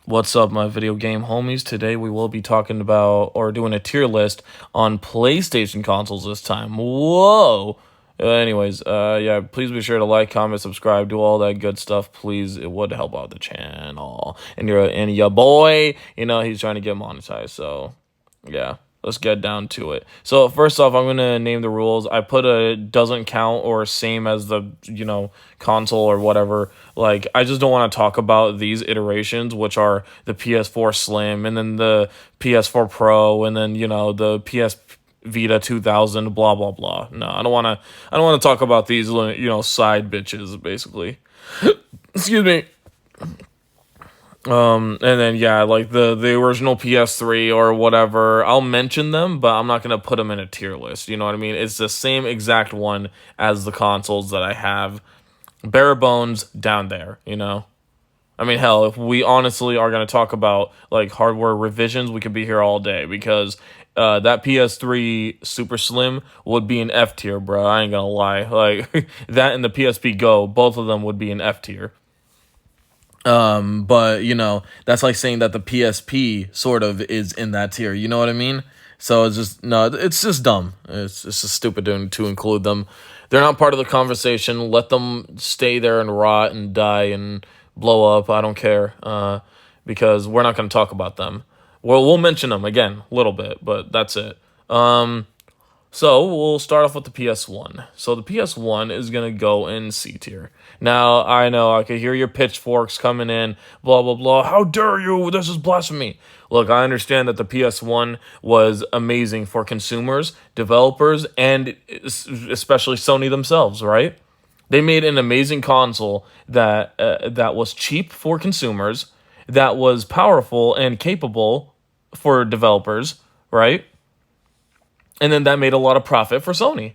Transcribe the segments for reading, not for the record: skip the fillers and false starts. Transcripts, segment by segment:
What's up, my video game homies? Today we will be talking about or doing a tier list on PlayStation consoles this time. Whoa! Yeah, please be sure to like, comment, subscribe, do all that good stuff. Please, it would help out the channel. And your boy, he's trying to get monetized. So, yeah. Let's get down to it. So first off, I'm gonna name the rules. I put a doesn't count or same as the console or whatever. Like I just don't want to talk about these iterations, which are the PS4 Slim and then the PS4 Pro and then the PS Vita 2000. Blah blah blah. No, I don't want to. I don't want to talk about these side bitches basically. Excuse me. And then yeah, like the original PS3 or whatever, I'll mention them, but I'm not gonna put them in a tier list. You know what I mean? It's the same exact one as the consoles that I have, bare bones down there. I mean, hell, if we honestly are gonna talk about like hardware revisions, we could be here all day because that PS3 Super Slim would be an F tier, bro. I ain't gonna lie. Like that and the PSP Go, both of them would be an F tier. But that's like saying that the PSP sort of is in that tier. You know what I mean? So it's just no, it's just dumb. It's just stupid to include them. They're not part of the conversation. Let them stay there and rot and die and blow up. I don't care. Because we're not going to talk about them. Well, we'll mention them again a little bit, but that's it. So we'll start off with the PS1. So the PS1 is going to go in C tier. Now, I know I could hear your pitchforks coming in, blah, blah, blah. How dare you? This is blasphemy. Look, I understand that the PS1 was amazing for consumers, developers, and especially Sony themselves, right? They made an amazing console that was cheap for consumers, that was powerful and capable for developers, right? And then that made a lot of profit for Sony.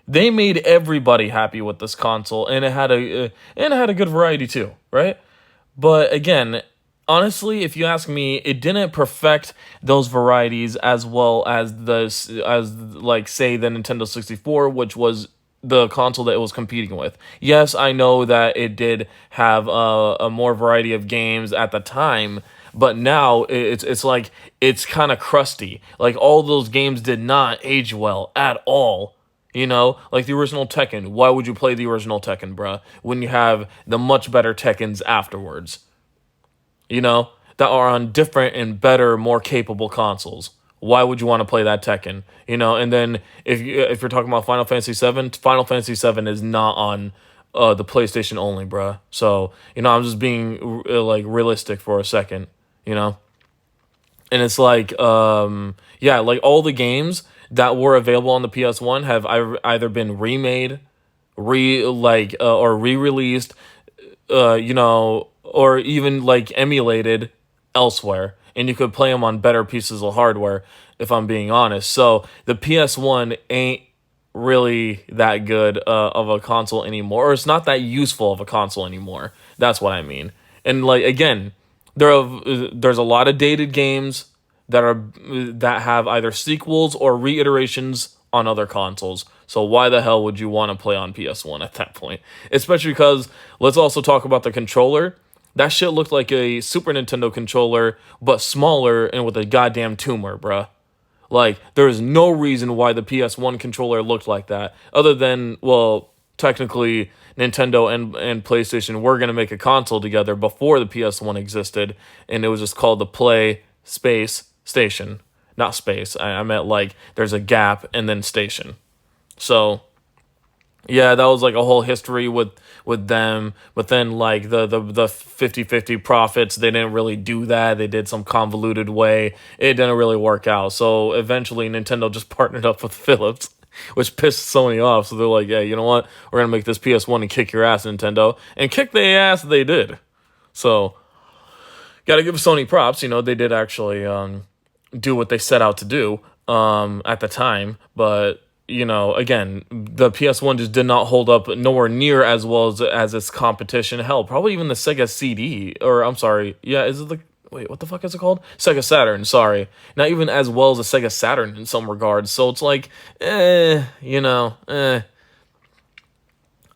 They made everybody happy with this console, and it had a good variety too, right? But again, honestly, if you ask me, it didn't perfect those varieties as well as like say the Nintendo 64, which was the console that it was competing with. Yes, I know that it did have a more variety of games at the time, but now it's like it's kind of crusty. Like all those games did not age well at all. Like the original Tekken. Why would you play the original Tekken, bruh, when you have the much better Tekkens afterwards? That are on different and better, more capable consoles. Why would you want to play that Tekken? And then if you're talking about Final Fantasy VII, Final Fantasy VII is not on the PlayStation only, bruh. So I'm just being like realistic for a second. And it's like yeah, like all the games that were available on the PS1 have either been remade, or re-released, or even like emulated elsewhere, and you could play them on better pieces of hardware, if I'm being honest. So the PS1 ain't really that good of a console anymore, or it's not that useful of a console anymore. That's what I mean. And like again, there's a lot of dated games that have either sequels or reiterations on other consoles. So why the hell would you want to play on PS1 at that point? Especially because let's also talk about the controller. That shit looked like a Super Nintendo controller, but smaller and with a goddamn tumor, bruh. Like, there is no reason why the PS1 controller looked like that, other than, well, technically, Nintendo and PlayStation were going to make a console together before the PS1 existed, and it was just called the Play Space Station. Not Space, I meant like, there's a gap and then Station. So yeah, that was like a whole history with them, but then like the 50-50 profits, they didn't really do that. They did some convoluted way. It didn't really work out. So eventually Nintendo just partnered up with Philips, which pissed Sony off. So they're like, yeah, you know what? We're going to make this PS1 and kick your ass, Nintendo. And kick their ass they did. So got to give Sony props. They did actually do what they set out to do at the time, but again, the PS1 just did not hold up nowhere near as well as its competition. Hell, probably even the Sega CD, or I'm sorry, yeah, is it wait, what the fuck is it called? Sega Saturn, sorry. Not even as well as the Sega Saturn in some regards. So it's like, I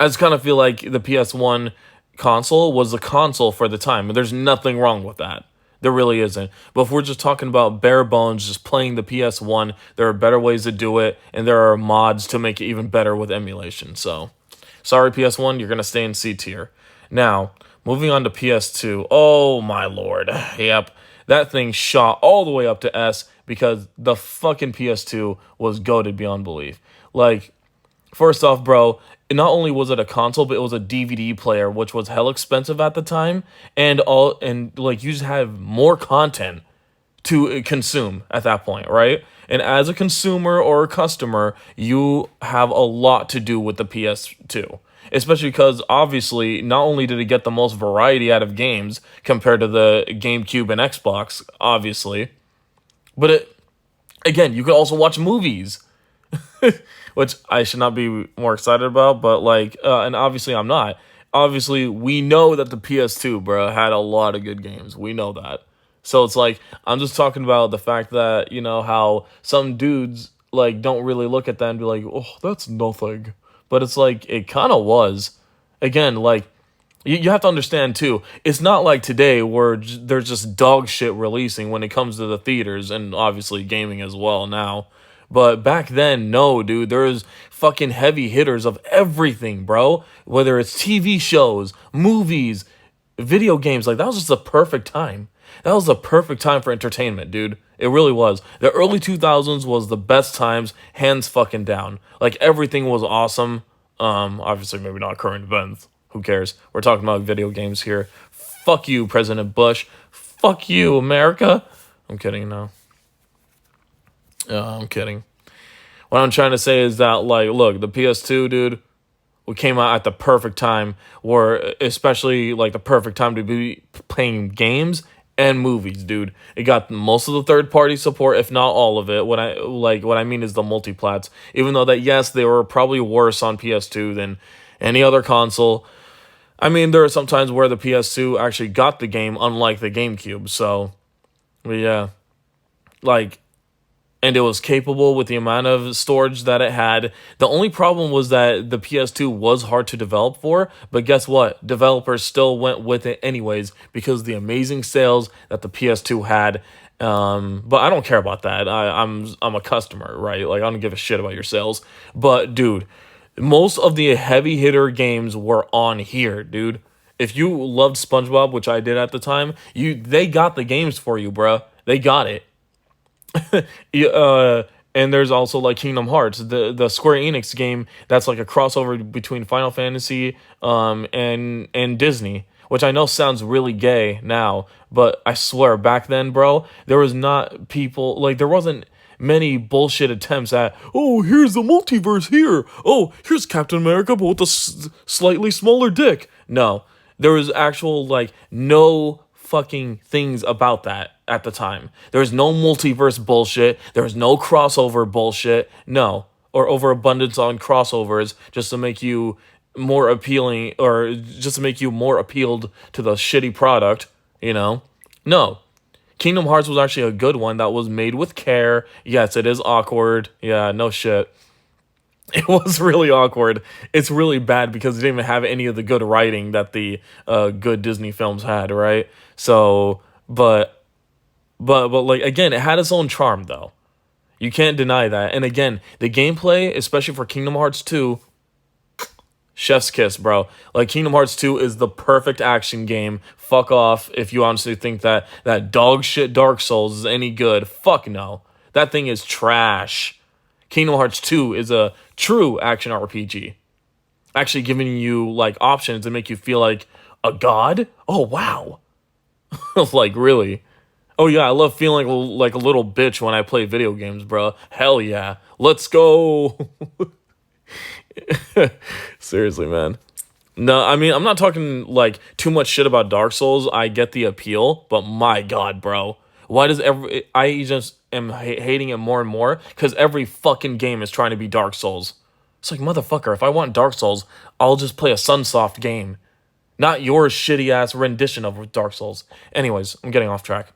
just kind of feel like the PS1 console was the console for the time, and there's nothing wrong with that. There really isn't. But if we're just talking about bare bones, just playing the PS1, there are better ways to do it, and there are mods to make it even better with emulation. So, sorry, PS1, you're going to stay in C tier. Now, moving on to PS2. Oh, my lord. Yep. That thing shot all the way up to S because the fucking PS2 was goated beyond belief. Like, first off, bro, not only was it a console, but it was a DVD player, which was hell expensive at the time, and like you just have more content to consume at that point, right? And as a consumer or a customer, you have a lot to do with the PS2. Especially because obviously, not only did it get the most variety out of games compared to the GameCube and Xbox, obviously, but again, you could also watch movies. Which I should not be more excited about, but like, and obviously I'm not. Obviously, we know that the PS2, bro, had a lot of good games. We know that. So it's like, I'm just talking about the fact that, how some dudes, like, don't really look at that and be like, oh, that's nothing. But it's like, it kind of was. Again, like, you have to understand, too, it's not like today where there's just dog shit releasing when it comes to the theaters and obviously gaming as well now. But back then, no, dude, there's fucking heavy hitters of everything, bro. Whether it's TV shows, movies, video games, like that was just the perfect time. That was the perfect time for entertainment, dude. It really was. The early 2000s was the best times, hands fucking down. Like everything was awesome. Obviously maybe not current events. Who cares? We're talking about video games here. Fuck you, President Bush. Fuck you, America. I'm kidding now. I'm kidding. What I'm trying to say is that, like, look, the PS2, dude, we came out at the perfect time, or especially, like, the perfect time to be playing games and movies, dude. It got most of the third-party support, if not all of it. What I mean is the multiplats. Even though that, yes, they were probably worse on PS2 than any other console. I mean, there are some times where the PS2 actually got the game, unlike the GameCube. So, yeah, like, and it was capable with the amount of storage that it had. The only problem was that the PS2 was hard to develop for, but guess what? Developers still went with it anyways because of the amazing sales that the PS2 had. But I don't care about that. I'm a customer, right? Like, I don't give a shit about your sales. But, dude, most of the heavy hitter games were on here, dude. If you loved SpongeBob, which I did at the time, they got the games for you, bruh. They got it. And there's also like Kingdom Hearts, the Square Enix game that's like a crossover between Final Fantasy and Disney, which I know sounds really gay now, but I swear back then, bro, there wasn't many bullshit attempts at, oh, here's the multiverse here. Oh, here's Captain America but with a slightly smaller dick. No, there was actual like no fucking things about that at the time. There was no multiverse bullshit. There was no crossover bullshit. No. Or overabundance on crossovers just to make you more appealing or just to make you more appealed to the shitty product, No. Kingdom Hearts was actually a good one that was made with care. Yes, it is awkward. Yeah, no shit. It was really awkward. It's really bad because it didn't even have any of the good writing that the good Disney films had, right? So, but like, again, it had its own charm, though. You can't deny that. And again, the gameplay, especially for Kingdom Hearts 2, chef's kiss, bro. Like, Kingdom Hearts 2 is the perfect action game. Fuck off if you honestly think that dog shit Dark Souls is any good. Fuck no. That thing is trash. Kingdom Hearts 2 is a true action RPG. Actually giving you, like, options to make you feel like a god? Oh, wow. Like, really? Oh, yeah, I love feeling like a little bitch when I play video games, bro. Hell yeah. Let's go. Seriously, man. No, I mean, I'm not talking, like, too much shit about Dark Souls. I get the appeal, but my god, bro. Why does I just am hating it more and more? Because every fucking game is trying to be Dark Souls. It's like, motherfucker, if I want Dark Souls, I'll just play a Sunsoft game. Not your shitty-ass rendition of Dark Souls. Anyways, I'm getting off track.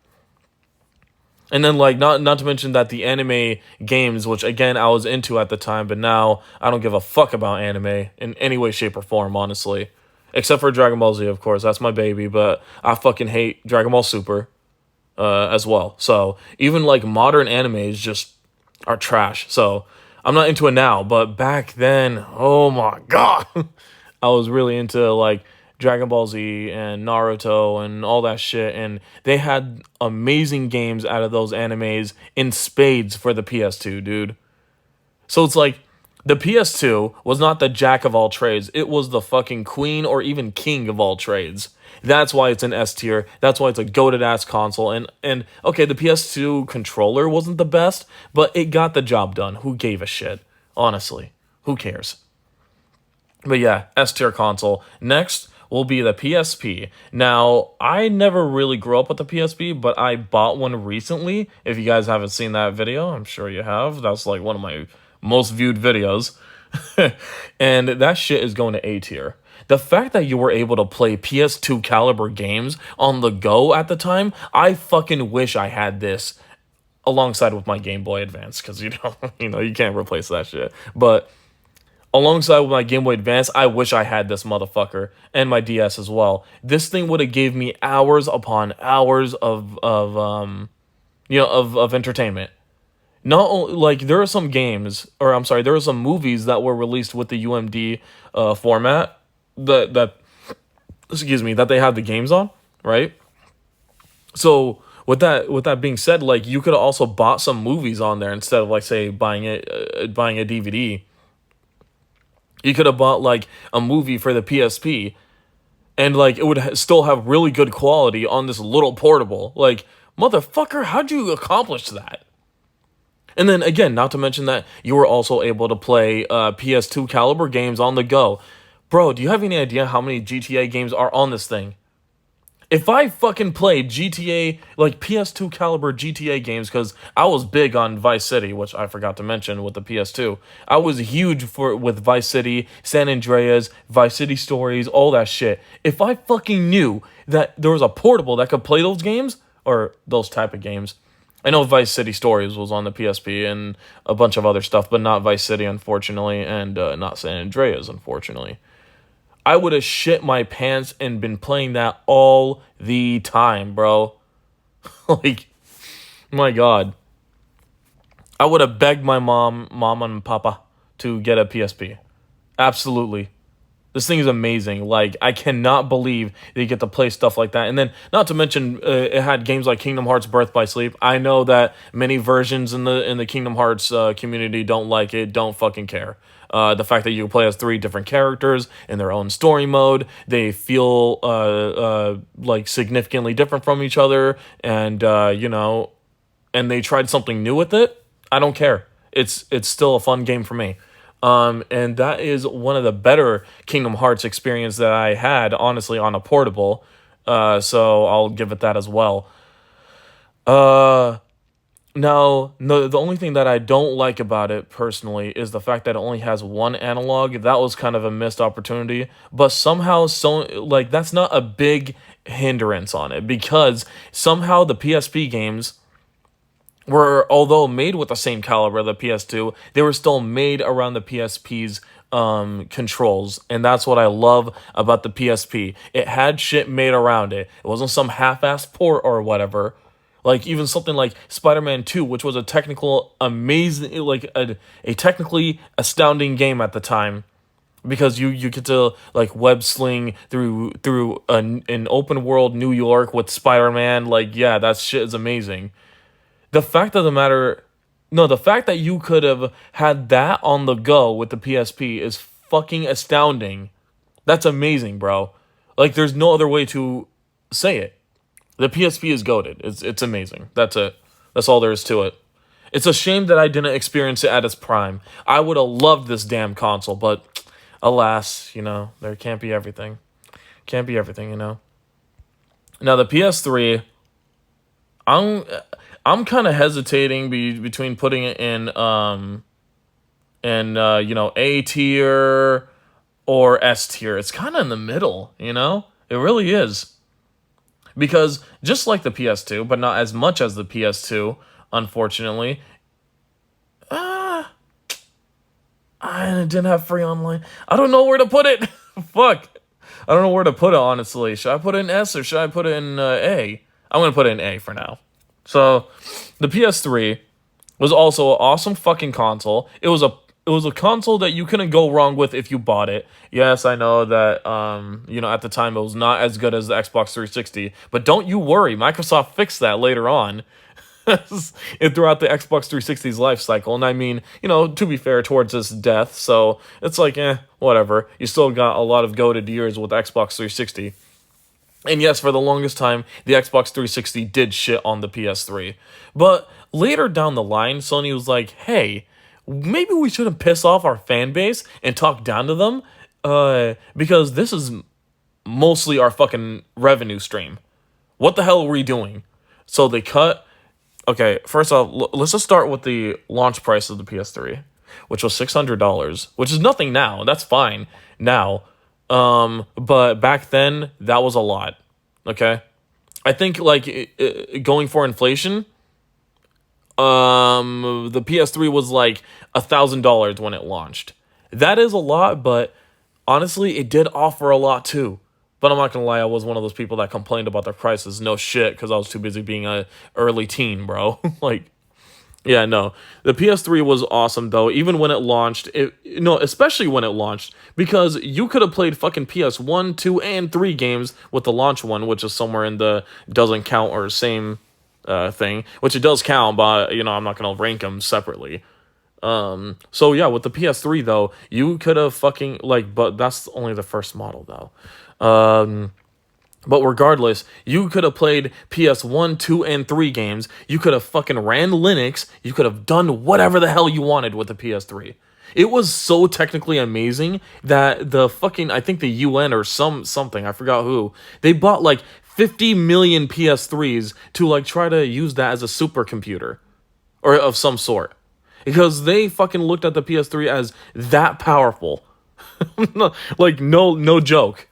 And then, like, not to mention that the anime games, which, again, I was into at the time, but now I don't give a fuck about anime in any way, shape, or form, honestly. Except for Dragon Ball Z, of course. That's my baby, but I fucking hate Dragon Ball Super. as well. So even like modern animes just are trash. So I'm not into it now, but back then, oh my god, I was really into like Dragon Ball Z and Naruto and all that shit, and they had amazing games out of those animes in spades for the PS2, dude. So it's like the PS2 was not the jack of all trades. It was the fucking queen or even king of all trades. That's why it's an S tier. That's why it's a goated ass console. And okay, the PS2 controller wasn't the best, but it got the job done. Who gave a shit? Honestly, who cares? But yeah, S tier console. Next will be the PSP. Now, I never really grew up with the PSP, but I bought one recently. If you guys haven't seen that video, I'm sure you have. That's like one of my most viewed videos. And that shit is going to A tier. The fact that you were able to play PS2 caliber games on the go at the time, I fucking wish I had this alongside with my Game Boy Advance, because you can't replace that shit. But alongside with my Game Boy Advance, I wish I had this motherfucker and my DS as well. This thing would have gave me hours upon hours of entertainment. Not only, like, there are some games, or I'm sorry, there are some movies that were released with the UMD format that excuse me, that they have the games on, right? So with that being said, like, you could have also bought some movies on there instead of, like, say buying a DVD. You could have bought like a movie for the PSP, and like it would still have really good quality on this little portable. Like, motherfucker, how'd you accomplish that? And then again, not to mention that you were also able to play PS2 caliber games on the go. Bro, do you have any idea how many GTA games are on this thing? If I fucking played GTA, like PS2 caliber GTA games, because I was big on Vice City, which I forgot to mention with the PS2. I was huge with Vice City, San Andreas, Vice City Stories, all that shit. If I fucking knew that there was a portable that could play those games, or those type of games. I know Vice City Stories was on the PSP and a bunch of other stuff, but not Vice City, unfortunately, and not San Andreas, unfortunately. I would have shit my pants and been playing that all the time, bro. Like, my God. I would have begged my mom and papa to get a PSP. Absolutely. This thing is amazing. Like, I cannot believe that you get to play stuff like that. And then, not to mention, it had games like Kingdom Hearts Birth by Sleep. I know that many versions in the Kingdom Hearts community don't like it, don't fucking care. The fact that you play as 3 different characters in their own story mode, they feel like significantly different from each other, and and they tried something new with it. I don't care. It's still a fun game for me. And that is one of the better Kingdom Hearts experience that I had, honestly, on a portable. So I'll give it that as well. Now, no, the only thing that I don't like about it personally is the fact that it only has one analog. That was kind of a missed opportunity, but somehow, like, that's not a big hindrance on it, because somehow the PSP games were, although made with the same caliber of the PS2, they were still made around the PSP's controls, and that's what I love about the PSP. It had shit made around it. It wasn't some half-assed port or whatever. Like, even something like Spider-Man 2, which was a technically astounding game at the time, because you get to, like, web sling through an open world New York with Spider-Man. Like, yeah, that shit is amazing. The fact that you could have had that on the go with the PSP is fucking astounding. That's amazing, bro. Like, there's no other way to say it. The PSP is goated. It's amazing. That's it. That's all there is to it. It's a shame that I didn't experience it at its prime. I would have loved this damn console, but alas, there can't be everything. Can't be everything, Now, the PS3, I'm kind of hesitating between putting it in A tier or S tier. It's kind of in the middle, It really is. Because just like the PS2, but not as much as the PS2, unfortunately, I didn't have free online. I don't know where to put it. Fuck. I don't know where to put it, honestly. Should I put it in S or should I put it in A? I'm going to put it in A for now. So, the PS3 was also an awesome fucking console. It was a console that you couldn't go wrong with if you bought it. Yes, I know that at the time it was not as good as the Xbox 360, but don't you worry, Microsoft fixed that later on. And throughout the Xbox 360's life cycle. And I mean, to be fair, towards its death, so it's like, whatever. You still got a lot of goated years with Xbox 360. And yes, for the longest time, the Xbox 360 did shit on the PS3. But later down the line, Sony was like, hey, maybe we shouldn't piss off our fan base and talk down to them, because this is mostly our fucking revenue stream. What the hell are we doing? So they cut. Okay, first off, let's just start with the launch price of the PS3, which was $600, which is nothing now. That's fine now. But back then, that was a lot. Okay? I think, like, going for inflation, the PS3 was like $1,000 when it launched. That is a lot, but honestly, it did offer a lot too. But I'm not gonna lie, I was one of those people that complained about their prices. No shit, because I was too busy being a early teen, bro. Like, yeah, no. The PS3 was awesome though, even when it launched. Especially when it launched, because you could have played fucking PS1, 2, and 3 games with the launch one, which is somewhere in the doesn't count or same thing, which it does count, but I'm not gonna rank them separately. So yeah, with the PS3 though, you could have fucking but that's only the first model though. But regardless, you could have played PS1, 2, and 3 games. You could have fucking ran Linux. You could have done whatever the hell you wanted with the PS3. It was so technically amazing that the fucking, I think the UN or something, I forgot who, they bought like 50 million PS3s to like try to use that as a supercomputer or of some sort. Because they fucking looked at the PS3 as that powerful. Like, no joke.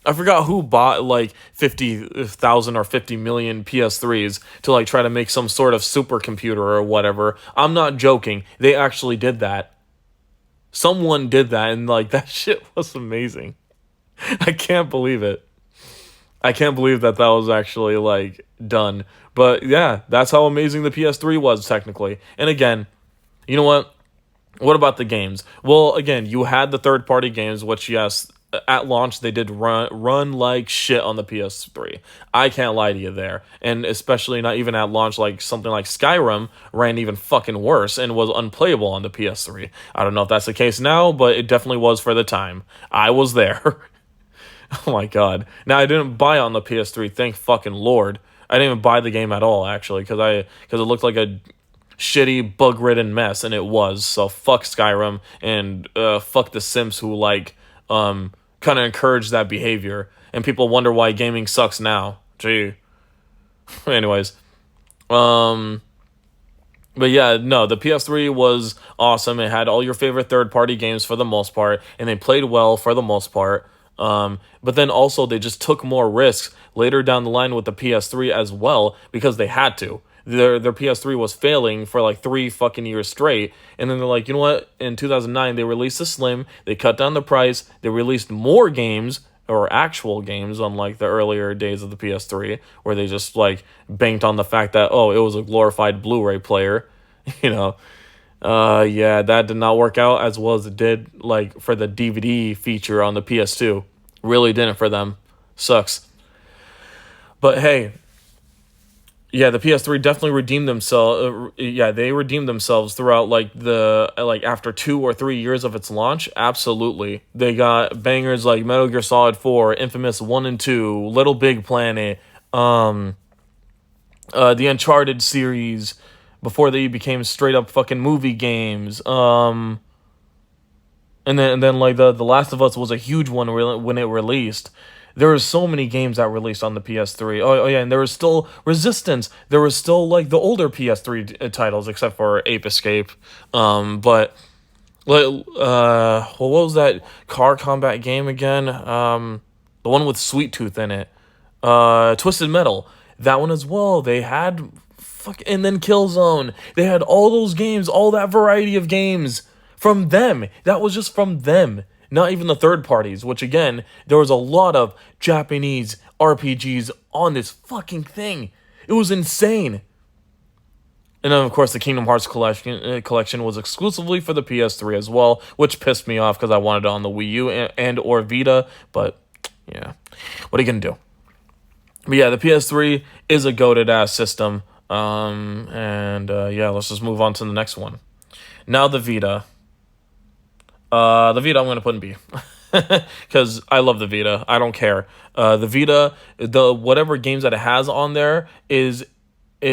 I forgot who bought like 50,000 or 50 million PS3s to like try to make some sort of supercomputer or whatever. I'm not joking. They actually did that. Someone did that, and like that shit was amazing. I can't believe it. I can't believe that was actually like done. But yeah, that's how amazing the PS3 was technically. And again, you know what? What about the games? Well, again, you had the third-party games, which, yes, at launch, they did run like shit on the PS3. I can't lie to you there. And especially not even at launch, like something like Skyrim ran even fucking worse and was unplayable on the PS3. I don't know if that's the case now, but it definitely was for the time. I was there. Oh my god. Now, I didn't buy it on the PS3, thank fucking Lord. I didn't even buy the game at all, actually, because it looked like a shitty, bug-ridden mess, and it was. So fuck Skyrim, and fuck the Sims who kind of encourage that behavior, and people wonder why gaming sucks now. Gee. Anyways, but yeah, no, the PS3 was awesome. It had all your favorite third-party games for the most part, and they played well for the most part. But then also they just took more risks later down the line with the PS3 as well, because they had to. Their PS3 was failing for like 3 fucking years straight, and then they're like, you know what? In 2009, they released the Slim. They cut down the price. They released more games, or actual games, unlike the earlier days of the PS3, where they just like banked on the fact that it was a glorified Blu-ray player. Yeah, that did not work out as well as it did like for the DVD feature on the PS2. Really didn't for them. Sucks. But hey. Yeah, the PS3 definitely redeemed themselves. They redeemed themselves throughout after 2 or 3 years of its launch. Absolutely, they got bangers like Metal Gear Solid 4, Infamous 1 and 2, Little Big Planet, the Uncharted series before they became straight up fucking movie games. And then like the Last of Us was a huge one when it released. There were so many games that released on the PS3. Oh yeah, and there was still Resistance. There was still like the older PS3 titles, except for Ape Escape. What was that car combat game again? The one with Sweet Tooth in it. Twisted Metal. That one as well. They had and then Killzone. They had all those games, all that variety of games from them. That was just from them. Not even the third parties, which again, there was a lot of Japanese RPGs on this fucking thing. It was insane. And then, of course, the Kingdom Hearts collection was exclusively for the PS3 as well, which pissed me off because I wanted it on the Wii U and or Vita. But, yeah, what are you going to do? But, yeah, the PS3 is a goated-ass system. Yeah, let's just move on to the next one. Now the Vita. The Vita I'm going to put in B. Because I love the Vita. I don't care. The Vita, the whatever games that it has on there is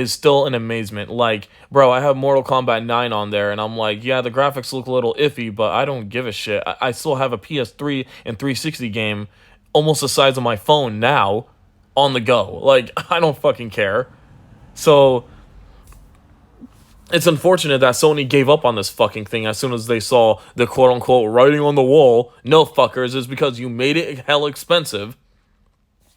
still an amazement. Like, bro, I have Mortal Kombat 9 on there, and I'm like, yeah, the graphics look a little iffy, but I don't give a shit. I still have a PS3 and 360 game almost the size of my phone now on the go. Like, I don't fucking care. So, it's unfortunate that Sony gave up on this fucking thing as soon as they saw the quote-unquote writing on the wall. No, fuckers, is because you made it hell expensive.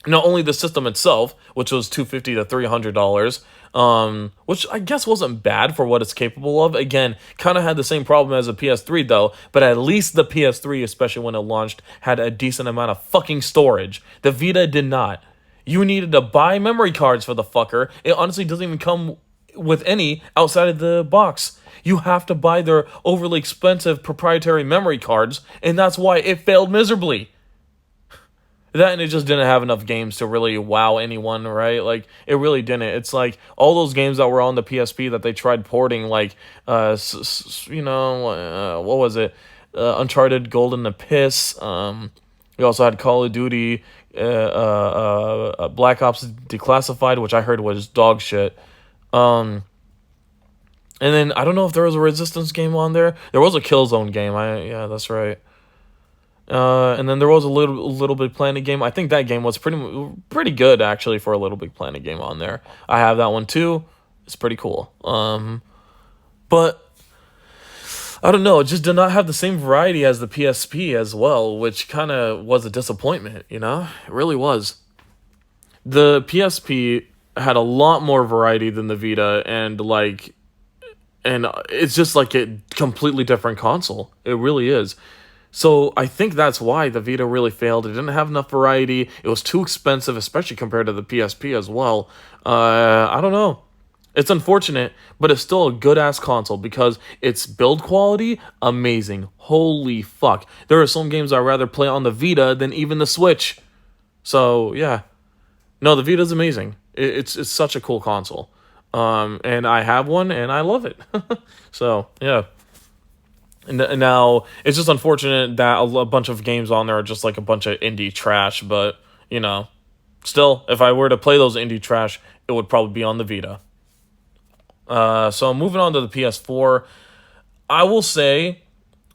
Not only the system itself, which was $250 to $300, which I guess wasn't bad for what it's capable of. Again, kind of had the same problem as a PS3 though, but at least the PS3, especially when it launched, had a decent amount of fucking storage. The Vita did not. You needed to buy memory cards for the fucker. It honestly doesn't even come with any outside of the box. You have to buy their overly expensive proprietary memory cards, and that's why it failed miserably. That and it just didn't have enough games to really wow anyone, right? Like, it really didn't. It's like all those games that were on the PSP that they tried porting, like, what was it? Uncharted, Golden Abyss. We also had Call of Duty, Black Ops Declassified, which I heard was dog shit. And then I don't know if there was a Resistance game on there. There was a Killzone game. Yeah, that's right. And then there was a Little Big Planet game. I think that game was pretty good actually for a Little Big Planet game on there. I have that one too. It's pretty cool. But I don't know. It just did not have the same variety as the PSP as well, which kind of was a disappointment. You know, it really was. The PSP had a lot more variety than the Vita, and it's just like a completely different console. It really is. So I think that's why the Vita really failed. It didn't have enough variety. It was too expensive, especially compared to the PSP as well. I don't know. It's unfortunate, but it's still a good-ass console because its build quality, amazing. Holy fuck. There are some games I'd rather play on the Vita than even the Switch. So, yeah. No, the Vita's amazing. It's such a cool console. And I have one, and I love it. So, yeah. And now, it's just unfortunate that a bunch of games on there are just like a bunch of indie trash, but, you know, still, if I were to play those indie trash, it would probably be on the Vita. So moving on to the PS4, I will say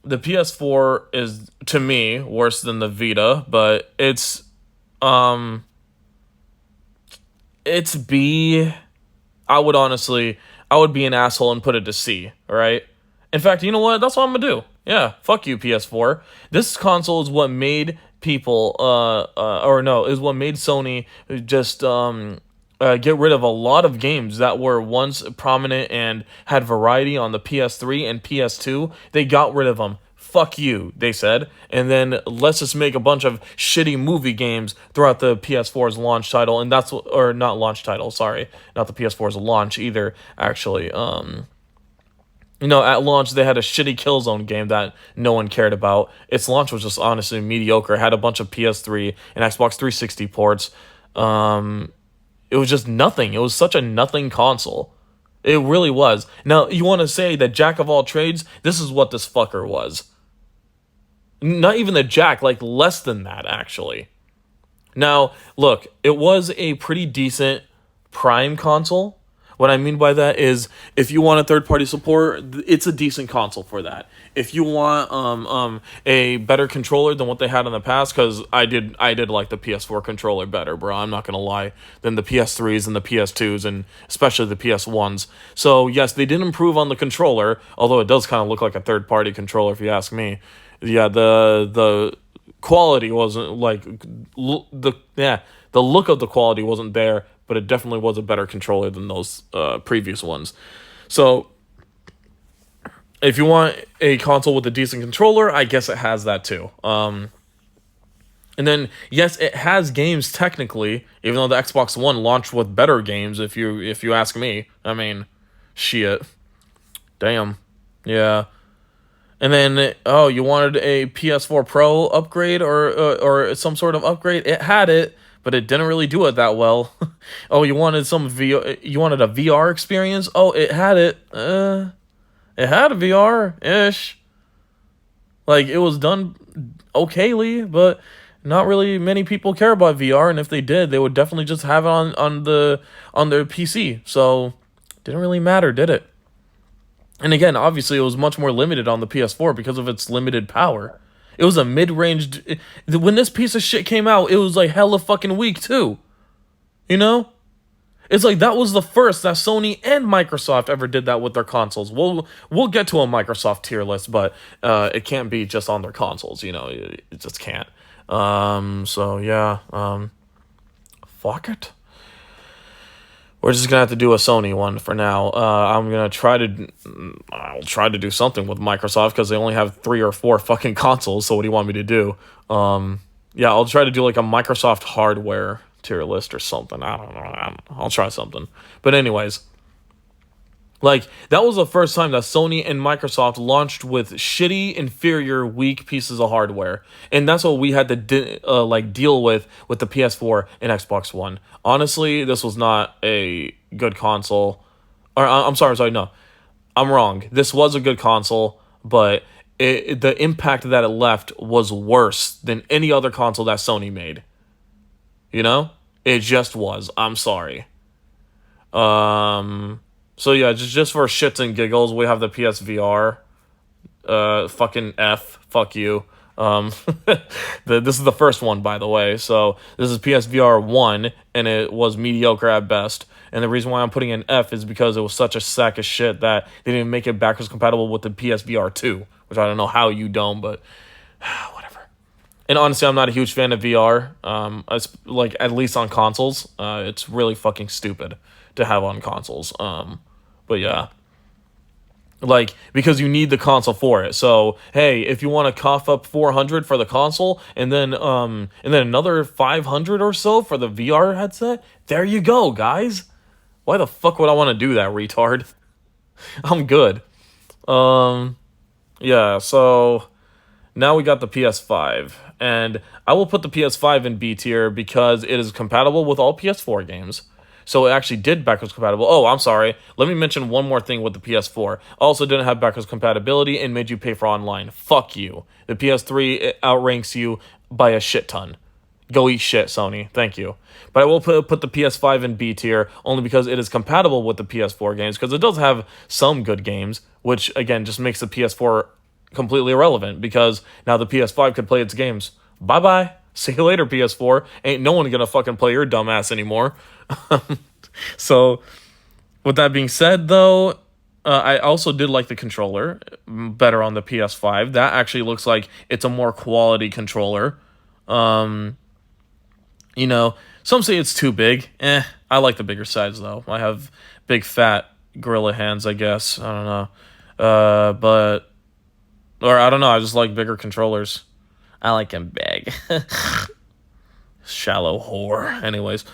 the PS4 is, to me, worse than the Vita, but it's B. I would be an asshole and put it to C, right? In fact, you know what? That's what I'm gonna do. Yeah, fuck you, PS4. This console is what made people, is what made Sony just get rid of a lot of games that were once prominent and had variety on the PS3 and PS2. They got rid of them. Fuck you, they said. And then let's just make a bunch of shitty movie games throughout the PS4's launch title. And that's, or not launch title, sorry. Not the PS4's launch either, actually. At launch, they had a shitty Killzone game that no one cared about. Its launch was just honestly mediocre. It had a bunch of PS3 and Xbox 360 ports. It was just nothing. It was such a nothing console. It really was. Now, you want to say that jack of all trades? This is what this fucker was. Not even the jack, like less than that, actually. Now, look, it was a pretty decent Prime console. What I mean by that is, if you want a third-party support, it's a decent console for that. If you want a better controller than what they had in the past, because I did like the PS4 controller better, bro. I'm not gonna lie, than the PS3s and the PS2s and especially the PS1s. So yes, they did improve on the controller, although it does kind of look like a third-party controller if you ask me. Yeah, the quality wasn't like the look of the quality wasn't there, but it definitely was a better controller than those previous ones. So, if you want a console with a decent controller, I guess it has that too. And then, yes, it has games technically, even though the Xbox One launched with better games. If you ask me, I mean, shit, damn, yeah. And then, oh, you wanted a PS4 Pro upgrade or some sort of upgrade? It had it, but it didn't really do it that well. Oh, you wanted you wanted a VR experience? Oh, it had it. It had a VR ish. Like, it was done okayly, but not really many people care about VR, and if they did, they would definitely just have it on their PC. So, didn't really matter, did it? And again, obviously, it was much more limited on the PS4 because of its limited power. It was a mid-range. When this piece of shit came out, it was like hella fucking weak too. You know? It's like that was the first that Sony and Microsoft ever did that with their consoles. We'll get to a Microsoft tier list, but it can't be just on their consoles. You know, it just can't. So yeah. Fuck it. We're just gonna have to do a Sony one for now. I'll try to do something with Microsoft because they only have 3 or 4 fucking consoles. So what do you want me to do? Yeah, I'll try to do like a Microsoft hardware tier list or something. I don't know. I'll try something. But anyways, like that was the first time that Sony and Microsoft launched with shitty, inferior, weak pieces of hardware, and that's what we had to deal with the PS4 and Xbox One. Honestly, this was not a good console. Or I'm sorry, no, I'm wrong. This was a good console, but the impact that it left was worse than any other console that Sony made. You know, it just was. I'm sorry. So yeah, just for shits and giggles, we have the PSVR. Fucking F. Fuck you. This is the first one, by the way. So this is PSVR 1, and it was mediocre at best. And the reason why I'm putting an F is because it was such a sack of shit that they didn't make it backwards compatible with the PSVR 2, which I don't know how you don't, but whatever. And honestly, I'm not a huge fan of VR. It's like at least on consoles, it's really fucking stupid to have on consoles. But yeah, like because you need the console for it. So hey, if you want to cough up 400 for the console and then another 500 or so for the VR headset, there you go, guys. Why the fuck would I want to do that, retard? I'm good. Yeah. So now we got the PS5, and I will put the PS5 in B tier because it is compatible with all PS4 games. So it actually did backwards compatible. Oh, I'm sorry. Let me mention one more thing with the PS4. Also didn't have backwards compatibility and made you pay for online. Fuck you. The PS3 outranks you by a shit ton. Go eat shit, Sony. Thank you. But I will put the PS5 in B tier only because it is compatible with the PS4 games, because it does have some good games, which, again, just makes the PS4 completely irrelevant because now the PS5 could play its games. Bye-bye. See you later, PS4. Ain't no one gonna fucking play your dumb ass anymore. So, with that being said, though, I also did like the controller better on the PS5. That actually looks like it's a more quality controller. You know, some say it's too big. I like the bigger size, though. I have big, fat gorilla hands, I guess. I don't know. Or I don't know. I just like bigger controllers. I like him big. Shallow whore. Anyways,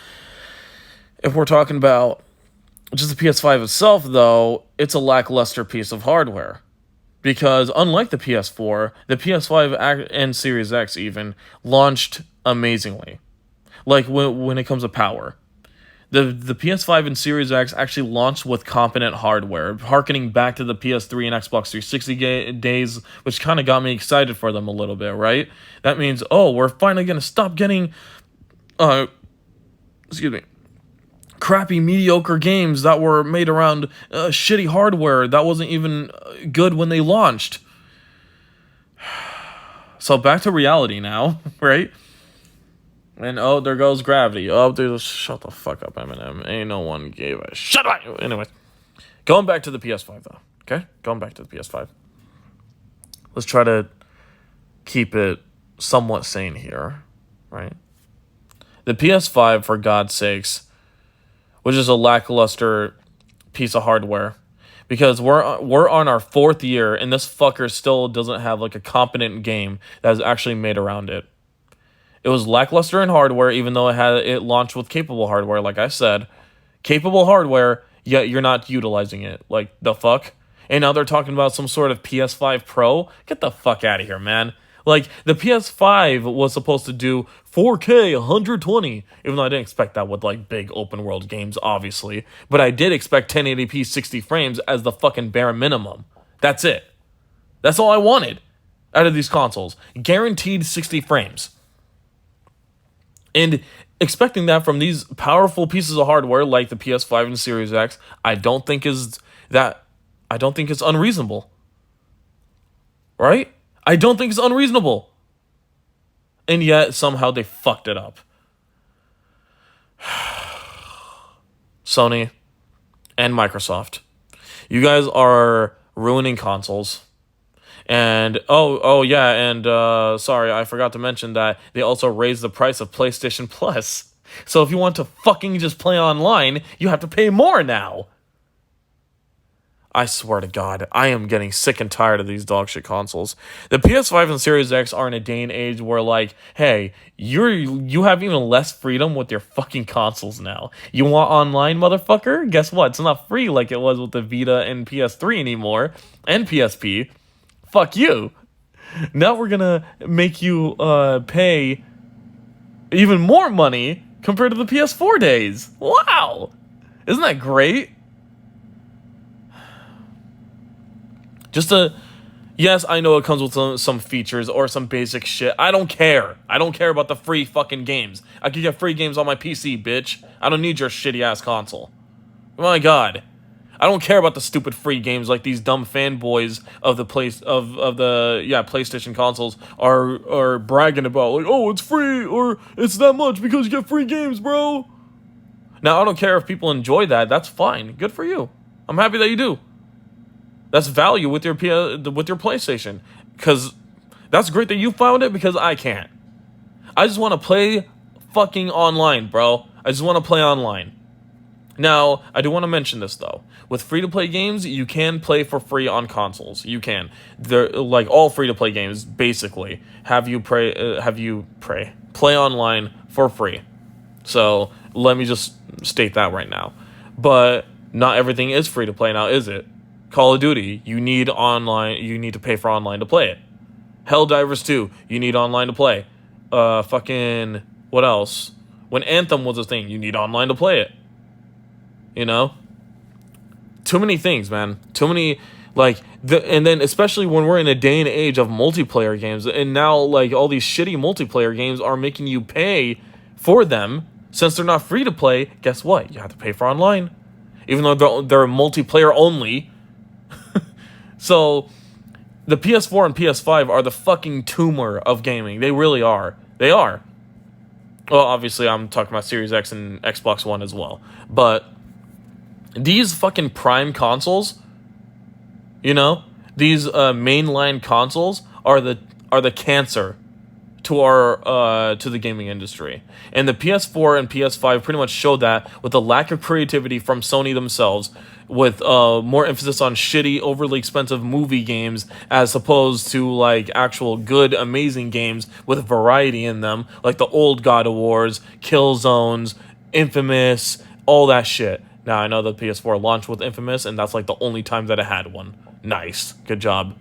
if we're talking about just the PS5 itself, though, it's a lackluster piece of hardware. Because unlike the PS4, the PS5 and Series X even launched amazingly. Like when it comes to power. The PS5 and Series X actually launched with competent hardware, harkening back to the PS3 and Xbox 360 days, which kind of got me excited for them a little bit, right? That means, oh, we're finally going to stop getting, crappy, mediocre games that were made around shitty hardware that wasn't even good when they launched. So back to reality now, right? And oh, there goes gravity. Oh, dude, shut the fuck up, Eminem. Ain't no one gave a shut up. Anyway, going back to the PS5 though. Okay, going back to the PS5. Let's try to keep it somewhat sane here, right? The PS5, for God's sakes, was just a lackluster piece of hardware, because we're on our 4th year and this fucker still doesn't have like a competent game that is actually made around it. It was lackluster in hardware, even though it launched with capable hardware, like I said. Capable hardware, yet you're not utilizing it. Like, the fuck? And now they're talking about some sort of PS5 Pro? Get the fuck out of here, man. Like, the PS5 was supposed to do 4K 120, even though I didn't expect that with, like, big open world games, obviously. But I did expect 1080p 60 frames as the fucking bare minimum. That's it. That's all I wanted out of these consoles. Guaranteed 60 frames. And expecting that from these powerful pieces of hardware like the PS5 and Series X, I don't think it's unreasonable. Right? I don't think it's unreasonable. And yet, somehow, they fucked it up. Sony and Microsoft. You guys are ruining consoles. And, sorry, I forgot to mention that they also raised the price of PlayStation Plus. So if you want to fucking just play online, you have to pay more now. I swear to God, I am getting sick and tired of these dog shit consoles. The PS5 and Series X are in a day and age where, like, hey, you have even less freedom with your fucking consoles now. You want online, motherfucker? Guess what? It's not free like it was with the Vita and PS3 anymore, and PSP. Fuck you. Now we're gonna make you pay even more money compared to the PS4 days. Wow! Isn't that great? Yes, I know it comes with some features or some basic shit. I don't care. I don't care about the free fucking games. I can get free games on my PC, bitch. I don't need your shitty ass console. Oh my God. I don't care about the stupid free games like these dumb fanboys of the PlayStation consoles are bragging about, like, oh, it's free or it's that much because you get free games, bro. Now, I don't care if people enjoy that. That's fine. Good for you. I'm happy that you do. That's value with your PlayStation, because that's great that you found it, because I can't. I just want to play fucking online, bro. I just want to play online. Now, I do want to mention this, though. With free-to-play games, you can play for free on consoles. You can. They're, like, all free-to-play games, basically, have you play online for free. So, let me just state that right now. But not everything is free-to-play now, is it? Call of Duty, you need to pay for online to play it. Helldivers 2, you need online to play. What else? When Anthem was a thing, you need online to play it. You know? Too many things, man. Too many, and then especially when we're in a day and age of multiplayer games, and now, like, all these shitty multiplayer games are making you pay for them. Since they're not free to play, guess what? You have to pay for online. Even though they're multiplayer only. So, the PS4 and PS5 are the fucking tumor of gaming. They really are. They are. Well, obviously, I'm talking about Series X and Xbox One as well. But these fucking prime consoles, you know, these mainline consoles are the cancer to the gaming industry. And the PS4 and PS5 pretty much showed that with the lack of creativity from Sony themselves, with more emphasis on shitty, overly expensive movie games as opposed to, like, actual good, amazing games with variety in them, like the old God of Wars, Killzones, Infamous, all that shit. Now, I know the PS4 launched with Infamous, and that's, like, the only time that it had one. Nice. Good job.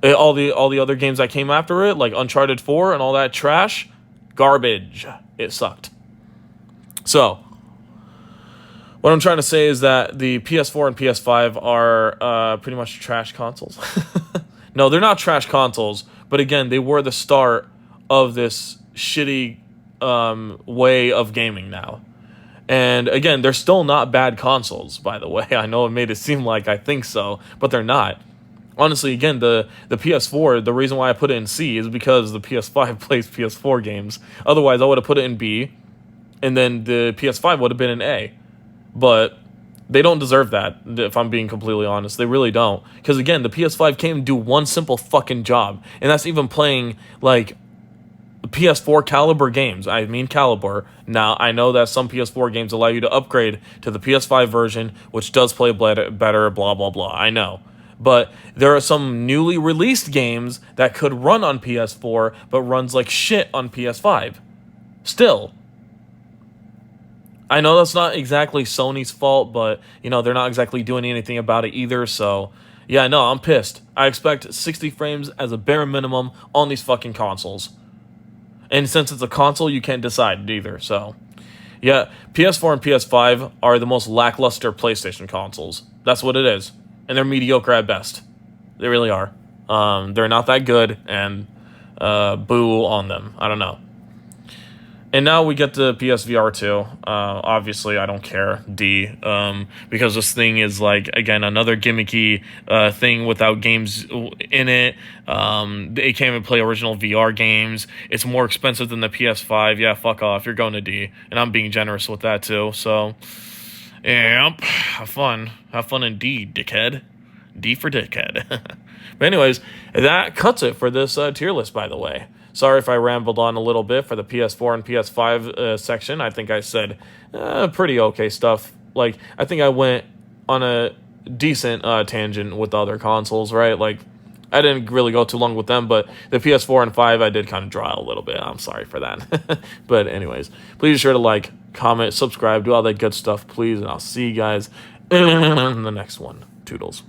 All the other games that came after it, like Uncharted 4 and all that trash, garbage. It sucked. So, what I'm trying to say is that the PS4 and PS5 are pretty much trash consoles. No, they're not trash consoles, but again, they were the start of this shitty way of gaming now. And again, they're still not bad consoles, by the way. I know it made it seem like I think so, but they're not. Honestly, again, the PS4, the reason why I put it in C is because the PS5 plays PS4 games. Otherwise, I would have put it in B, and then the PS5 would have been in A. But they don't deserve that, if I'm being completely honest. They really don't. Because, again, the PS5 can't do one simple fucking job, and that's even playing, like, PS4 caliber games. I mean caliber. Now, I know that some PS4 games allow you to upgrade to the PS5 version, which does play better, blah, blah, blah. I know. But there are some newly released games that could run on PS4, but runs like shit on PS5. Still. I know that's not exactly Sony's fault, but, they're not exactly doing anything about it either, so... Yeah, no, I'm pissed. I expect 60 frames as a bare minimum on these fucking consoles. And since it's a console, you can't decide either, so... Yeah, PS4 and PS5 are the most lackluster PlayStation consoles. That's what it is. And they're mediocre at best. They really are. They're not that good, and boo on them. I don't know. And now we get to PSVR 2. Obviously, I don't care, because this thing is, again, another gimmicky thing without games in it. It can't even play original VR games. It's more expensive than the PS5. Yeah, fuck off. You're going to D. And I'm being generous with that, too. So, yep. Have fun. Have fun indeed, dickhead. D for dickhead. But anyways, that cuts it for this tier list, by the way. Sorry if I rambled on a little bit for the PS4 and PS5 section. I think I said pretty okay stuff. I think I went on a decent tangent with the other consoles, right? I didn't really go too long with them, but the PS4 and 5, I did kind of draw a little bit. I'm sorry for that. But anyways, please be sure to comment, subscribe, do all that good stuff, please, and I'll see you guys in the next one. Toodles.